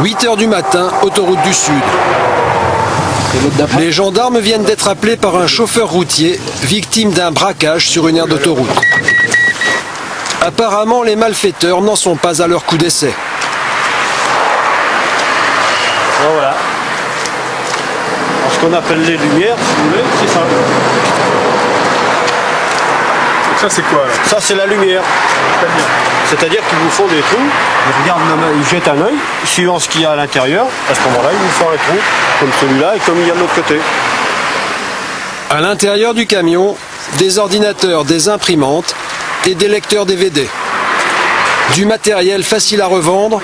8 h du matin, autoroute du Sud. Les gendarmes viennent d'être appelés par un chauffeur routier, victime d'un braquage sur une aire d'autoroute. Apparemment, les malfaiteurs n'en sont pas à leur coup d'essai. Voilà. Alors, ce qu'on appelle les lumières, si vous voulez, c'est ça. Ça c'est quoi là? Ça c'est la lumière. C'est-à-dire qu'ils vous font des trous, ils regardent, ils jettent un œil, suivant ce qu'il y a à l'intérieur, à ce moment-là, ils vous font un trou, comme celui-là et comme il y a de l'autre côté. À l'intérieur du camion, des ordinateurs, des imprimantes et des lecteurs DVD. Du matériel facile à revendre,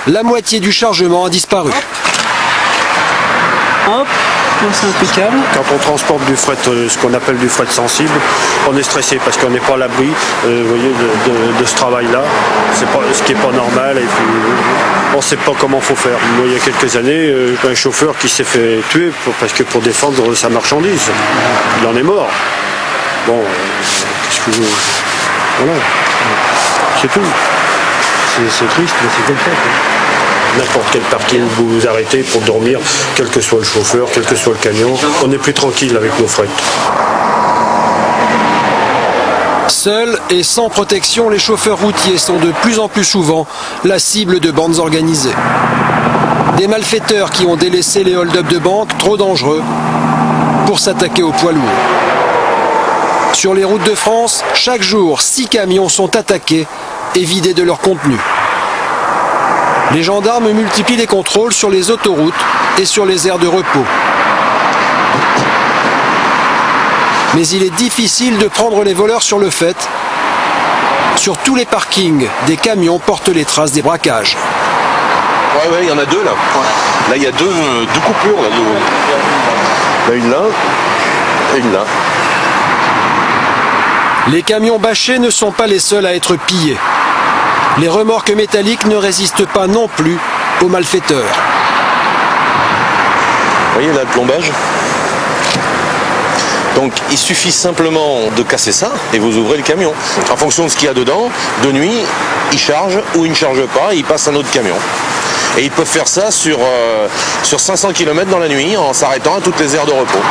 la moitié du chargement a disparu. Hop, c'est impeccable. Quand on transporte du fret, ce qu'on appelle du fret sensible, on est stressé parce qu'on n'est pas à l'abri vous voyez, de ce travail-là. C'est pas, ce qui n'est pas normal et puis on ne sait pas comment il faut faire. Moi, il y a quelques années, un chauffeur qui s'est fait tuer parce que pour défendre sa marchandise, il en est mort. Bon, qu'est-ce que vous... Voilà, c'est tout. C'est triste, mais c'est comme ça. N'importe quel parking vous vous arrêtez pour dormir, quel que soit le chauffeur, quel que soit le camion, on est plus tranquille avec nos fret. Seuls et sans protection, les chauffeurs routiers sont de plus en plus souvent la cible de bandes organisées. Des malfaiteurs qui ont délaissé les hold-up de banque trop dangereux pour s'attaquer aux poids lourds. Sur les routes de France, chaque jour, 6 camions sont attaqués et vidés de leur contenu. Les gendarmes multiplient les contrôles sur les autoroutes et sur les aires de repos. Mais il est difficile de prendre les voleurs sur le fait. Sur tous les parkings, des camions portent les traces des braquages. Ouais, il y en a deux là. Là, il y a deux coupures. Là, il y en a une là et une là. Les camions bâchés ne sont pas les seuls à être pillés. Les remorques métalliques ne résistent pas non plus aux malfaiteurs. Vous voyez là le plombage? Donc il suffit simplement de casser ça et vous ouvrez le camion. En fonction de ce qu'il y a dedans, de nuit, il charge ou il ne charge pas et il passe un autre camion. Et ils peuvent faire ça sur 500 km dans la nuit en s'arrêtant à toutes les aires de repos.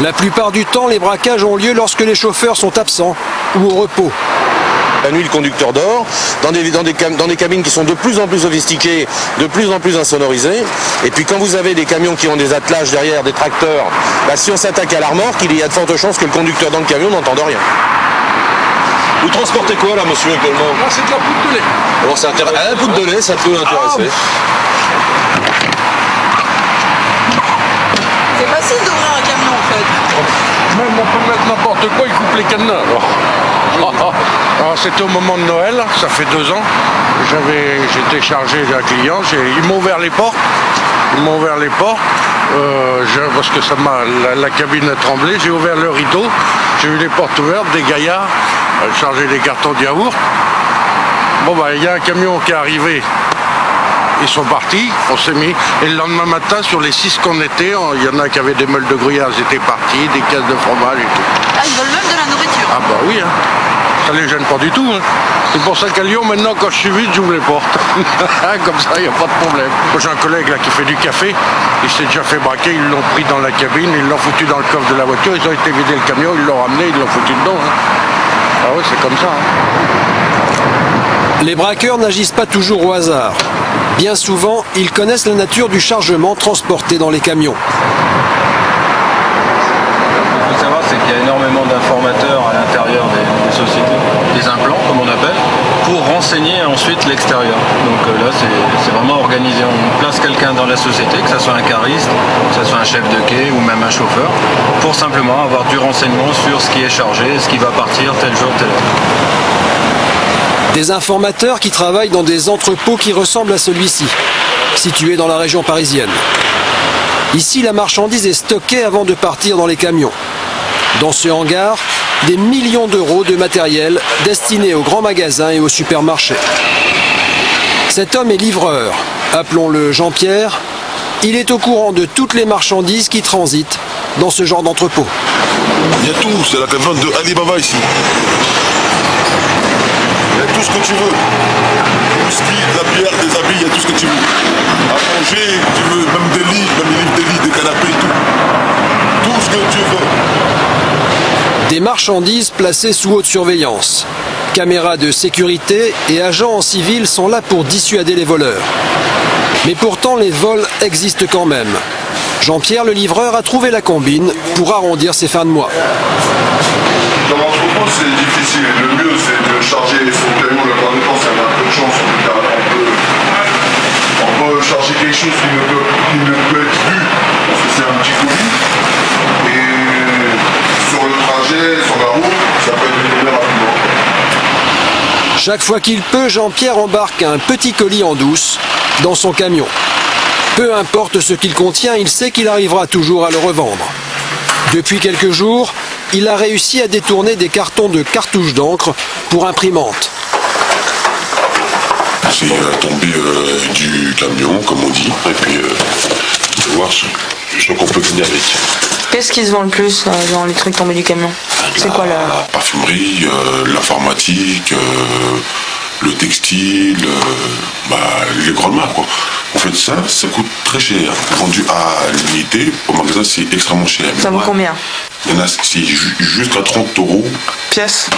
La plupart du temps, les braquages ont lieu lorsque les chauffeurs sont absents ou au repos. La nuit, le conducteur dort, dans des cabines qui sont de plus en plus sophistiquées, de plus en plus insonorisées. Et puis quand vous avez des camions qui ont des attelages derrière, des tracteurs, bah, si on s'attaque à la remorque, il y a de fortes chances que le conducteur dans le camion n'entende rien. Vous transportez quoi là, monsieur, actuellement? Moi, c'est de la poudre de lait. Bon, c'est un poudre de lait, ça peut intéresser. C'est facile d'ouvrir un camion en fait. Même on peut mettre n'importe quoi, il coupe les cadenas alors. Alors c'était au moment de Noël, ça fait 2 ans. J'étais chargé d'un client, ils m'ont ouvert les portes. Parce que la cabine a tremblé, j'ai ouvert le rideau, j'ai vu les portes ouvertes, des gaillards charger des cartons de yaourt. Bon bah il y a un camion qui est arrivé. Ils sont partis, on s'est mis, et le lendemain matin, sur les 6 qu'on était, il y en a qui avaient des meules de gruyère, ils étaient partis, des caisses de fromage et tout. Ah, ils veulent même de la nourriture. Ah bah oui, hein. Ça les gêne pas du tout. Hein. C'est pour ça qu'à Lyon, maintenant, quand je suis vite, j'ouvre les portes. Comme ça, il n'y a pas de problème. Moi, j'ai un collègue là qui fait du café, il s'est déjà fait braquer, ils l'ont pris dans la cabine, ils l'ont foutu dans le coffre de la voiture, ils ont été vider le camion, ils l'ont ramené, ils l'ont foutu dedans. Hein. Ah oui, c'est comme ça. Hein. Les braqueurs n'agissent pas toujours au hasard. Bien souvent, ils connaissent la nature du chargement transporté dans les camions. Ce qu'il faut savoir, c'est qu'il y a énormément d'informateurs à l'intérieur des sociétés, des implants comme on appelle, pour renseigner ensuite l'extérieur. Donc là, c'est vraiment organisé. On place quelqu'un dans la société, que ce soit un cariste, que ce soit un chef de quai ou même un chauffeur, pour simplement avoir du renseignement sur ce qui est chargé, ce qui va partir tel jour, telle heure. Des informateurs qui travaillent dans des entrepôts qui ressemblent à celui-ci, situés dans la région parisienne. Ici, la marchandise est stockée avant de partir dans les camions. Dans ce hangar, des millions d'euros de matériel destiné aux grands magasins et aux supermarchés. Cet homme est livreur, appelons-le Jean-Pierre. Il est au courant de toutes les marchandises qui transitent dans ce genre d'entrepôt. Il y a tout, c'est la vente de Alibaba ici. Il y a tout tout ce que tu veux. Du whisky, de la bière, des habits, il y a tout ce que tu veux. À manger, tu veux, même des livres, des canapés, tout. Tout ce que tu veux. Des marchandises placées sous haute surveillance. Caméras de sécurité et agents en civil sont là pour dissuader les voleurs. Mais pourtant, les vols existent quand même. Jean-Pierre, le livreur, a trouvé la combine pour arrondir ses fins de mois. Dans l'entrepôt, c'est difficile. Le mieux, c'est de charger son camion. La plupart du temps, ça a un peu de chance. On peut charger quelque chose qui ne peut être vu, parce que c'est un petit colis. Et sur le trajet, sur la route, ça peut être livré rapidement. Chaque fois qu'il peut, Jean-Pierre embarque un petit colis en douce dans son camion. Peu importe ce qu'il contient, il sait qu'il arrivera toujours à le revendre. Depuis quelques jours, il a réussi à détourner des cartons de cartouches d'encre pour imprimante. C'est tombé du camion, comme on dit, et puis on va voir ce qu'on peut gagner avec. Qu'est-ce qui se vend le plus dans les trucs tombés du camion? C'est quoi La parfumerie, l'informatique, le textile, les grandes marques, quoi. En fait, ça coûte très cher. Vendu à l'unité, au magasin, c'est extrêmement cher. Ça vaut combien? Il y en a, c'est jusqu'à 30 €. Pièce?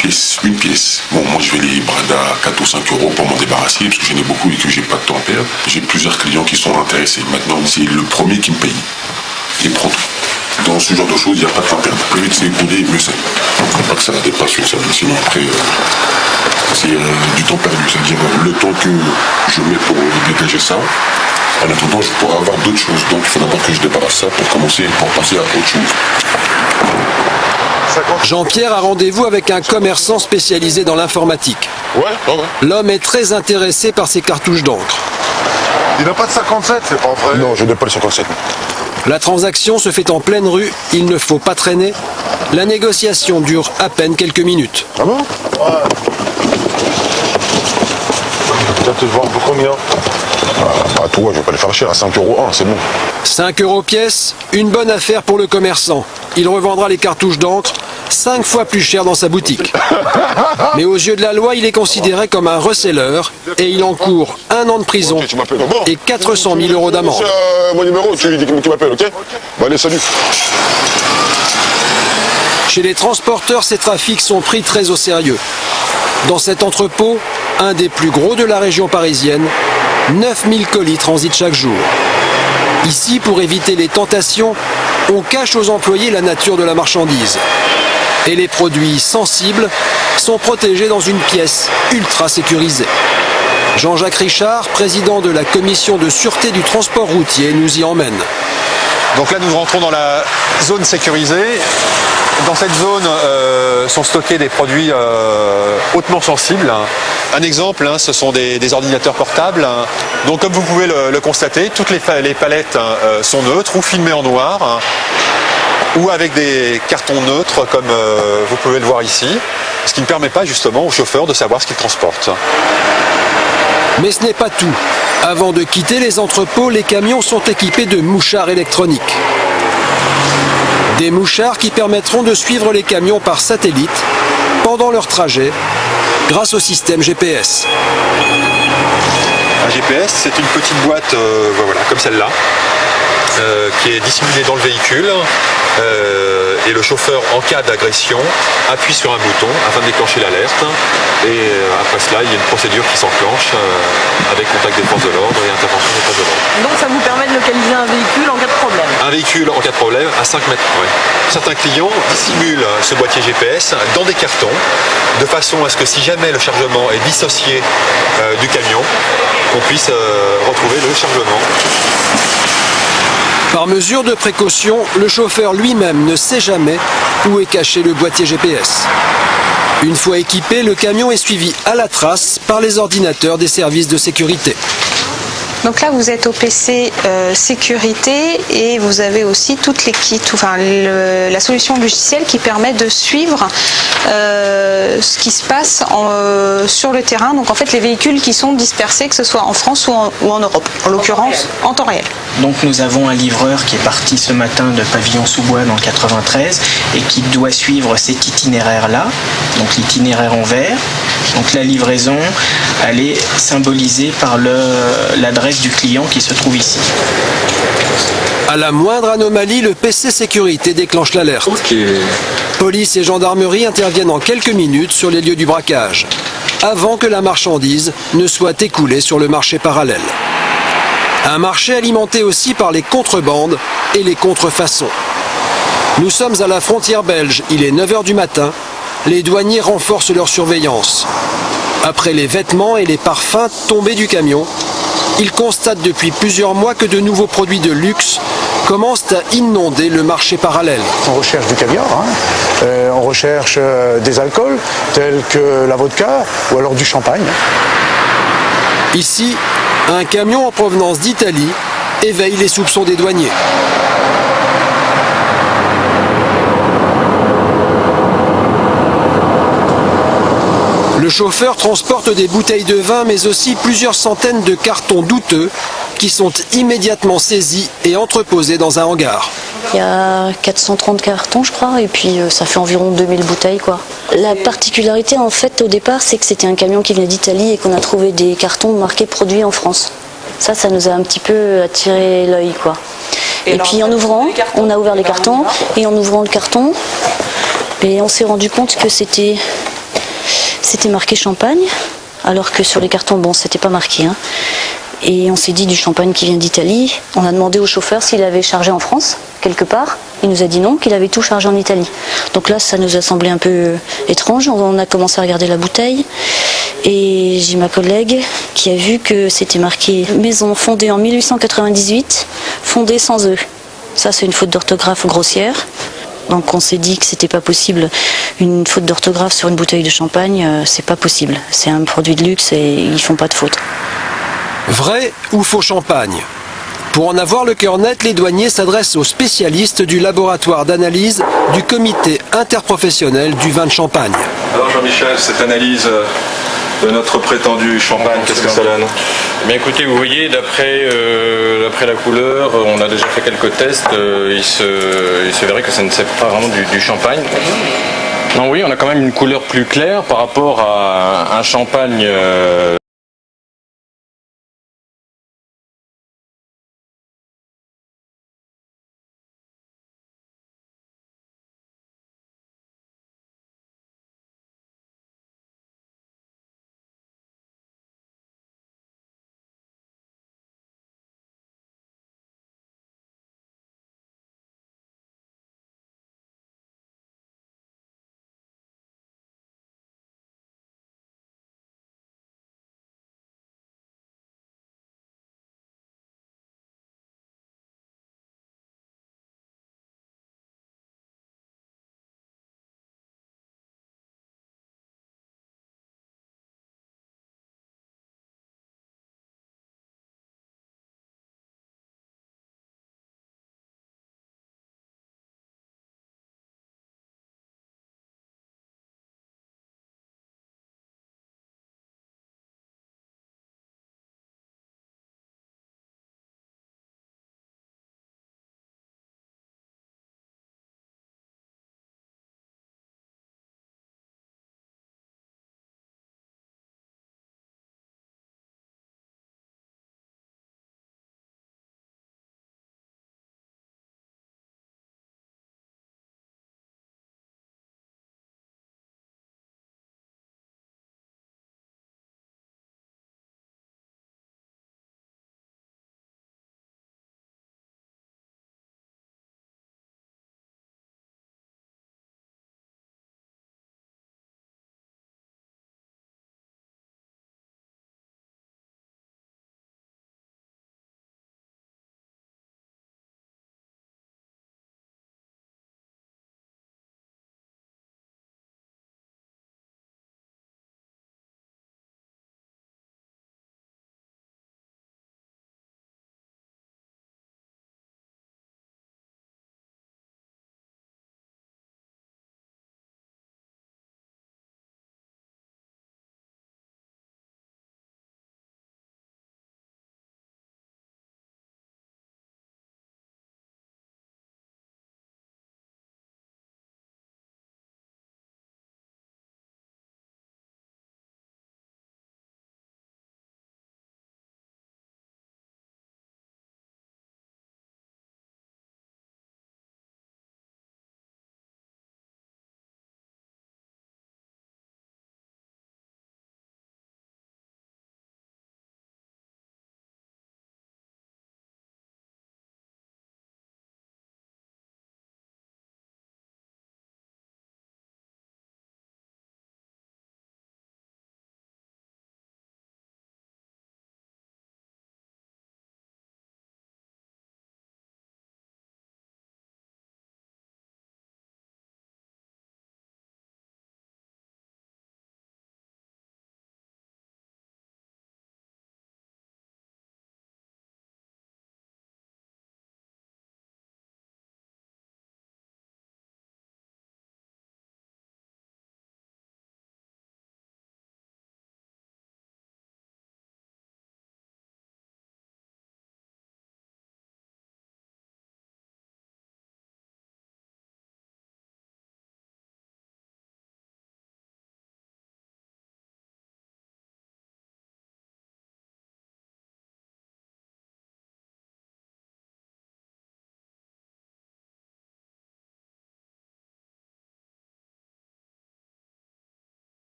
Une pièce. Bon, moi, je vais les brader à 4 ou 5 € pour m'en débarrasser, parce que j'en ai beaucoup et que j'ai pas de temps à perdre. J'ai plusieurs clients qui sont intéressés. Maintenant, c'est le premier qui me paye. Il prend tout. Dans ce genre de choses, il n'y a pas de temps à perdre. Plus vite c'est écoulé, mieux c'est. Il ne faut pas que ça dépasse une certaine, sinon après, c'est du temps perdu. C'est-à-dire le temps que je mets pour dégager ça, en attendant, je pourrais avoir d'autres choses. Donc il faut d'abord que je débarrasse ça pour commencer, pour passer à autre chose. Jean-Pierre a rendez-vous avec un commerçant spécialisé dans l'informatique. Ouais. L'homme est très intéressé par ces cartouches d'encre. Il n'a pas de 57, c'est pas vrai? Non, je n'ai pas le 57. La transaction se fait en pleine rue, il ne faut pas traîner. La négociation dure à peine quelques minutes. Ah bon? Ouais. Tu vas te vendre pour combien? À toi, je vais pas le faire cher, à 5 € c'est bon. 5 € pièce, une bonne affaire pour le commerçant. Il revendra les cartouches d'encre 5 fois plus cher dans sa boutique. Mais aux yeux de la loi, il est considéré comme un receleur et il encourt 1 an de prison et 400 000 € d'amende. C'est mon numéro, tu lui dis que tu m'appelles, ok? Bon, allez, salut. Chez les transporteurs, ces trafics sont pris très au sérieux. Dans cet entrepôt, un des plus gros de la région parisienne, 9000 colis transitent chaque jour. Ici, pour éviter les tentations, on cache aux employés la nature de la marchandise. Et les produits sensibles sont protégés dans une pièce ultra sécurisée. Jean-Jacques Richard, président de la commission de sûreté du transport routier, nous y emmène. Donc là, nous rentrons dans la zone sécurisée. Dans cette zone sont stockés des produits hautement sensibles. Un exemple, ce sont des ordinateurs portables. Donc comme vous pouvez le constater, toutes les palettes sont neutres ou filmées en noir, ou avec des cartons neutres comme vous pouvez le voir ici, ce qui ne permet pas justement aux chauffeurs de savoir ce qu'ils transportent. Mais ce n'est pas tout. Avant de quitter les entrepôts, les camions sont équipés de mouchards électroniques. Des mouchards qui permettront de suivre les camions par satellite pendant leur trajet grâce au système GPS. Un GPS, c'est une petite boîte comme celle-là, qui est dissimulée dans le véhicule. Et le chauffeur, en cas d'agression, appuie sur un bouton afin de déclencher l'alerte. Et après cela, il y a une procédure qui s'enclenche avec contact des forces de l'ordre et intervention des forces de l'ordre. Donc ça vous permet de localiser un véhicule en cas de problème? Un véhicule en cas de problème à 5 mètres près. Certains clients dissimulent ce boîtier GPS dans des cartons de façon à ce que si jamais le chargement est dissocié du camion, on puisse retrouver le chargement. Par mesure de précaution, le chauffeur lui-même ne sait jamais où est caché le boîtier GPS. Une fois équipé, le camion est suivi à la trace par les ordinateurs des services de sécurité. Donc là, vous êtes au PC sécurité et vous avez aussi toutes les kits, la solution logicielle qui permet de suivre ce qui se passe sur le terrain. Donc en fait, les véhicules qui sont dispersés, que ce soit en France ou en Europe, en l'occurrence en temps réel. Donc nous avons un livreur qui est parti ce matin de Pavillon-sous-Bois dans le 93 et qui doit suivre cet itinéraire-là, donc l'itinéraire en vert. Donc la livraison, elle est symbolisée par l'adresse du client qui se trouve ici. À la moindre anomalie, le PC sécurité déclenche l'alerte. Police et gendarmerie interviennent en quelques minutes sur les lieux du braquage, avant que la marchandise ne soit écoulée sur le marché parallèle. Un marché alimenté aussi par les contrebandes et les contrefaçons. Nous sommes à la frontière belge, il est 9h du matin. Les douaniers renforcent leur surveillance. Après les vêtements et les parfums tombés du camion, ils constatent depuis plusieurs mois que de nouveaux produits de luxe commencent à inonder le marché parallèle. On recherche du caviar, on recherche des alcools tels que la vodka ou alors du champagne. Ici, un camion en provenance d'Italie éveille les soupçons des douaniers. Le chauffeur transporte des bouteilles de vin mais aussi plusieurs centaines de cartons douteux qui sont immédiatement saisis et entreposés dans un hangar. Il y a 430 cartons je crois et puis ça fait environ 2000 bouteilles quoi. La particularité en fait au départ c'est que c'était un camion qui venait d'Italie et qu'on a trouvé des cartons marqués produits en France. Ça nous a un petit peu attiré l'œil quoi. Et puis en ouvrant, on a ouvert les cartons et en ouvrant le carton, et on s'est rendu compte que c'était marqué champagne, alors que sur les cartons, bon, c'était pas marqué. Et on s'est dit du champagne qui vient d'Italie. On a demandé au chauffeur s'il avait chargé en France, quelque part. Il nous a dit non, qu'il avait tout chargé en Italie. Donc là, ça nous a semblé un peu étrange. On a commencé à regarder la bouteille. Et j'ai ma collègue qui a vu que c'était marqué maison fondée en 1898, fondée sans eux. Ça, c'est une faute d'orthographe grossière. Donc on s'est dit que c'était pas possible. Une faute d'orthographe sur une bouteille de champagne, c'est pas possible. C'est un produit de luxe et ils font pas de faute. Vrai ou faux champagne? Pour en avoir le cœur net, les douaniers s'adressent aux spécialistes du laboratoire d'analyse du comité interprofessionnel du vin de Champagne. Alors Jean-Michel, cette analyse de notre prétendu champagne, qu'est-ce que ça donne? Eh bien écoutez, vous voyez, d'après la couleur, on a déjà fait quelques tests, il se verrait que ça ne c'est pas vraiment du champagne. Non, oui, on a quand même une couleur plus claire par rapport à un champagne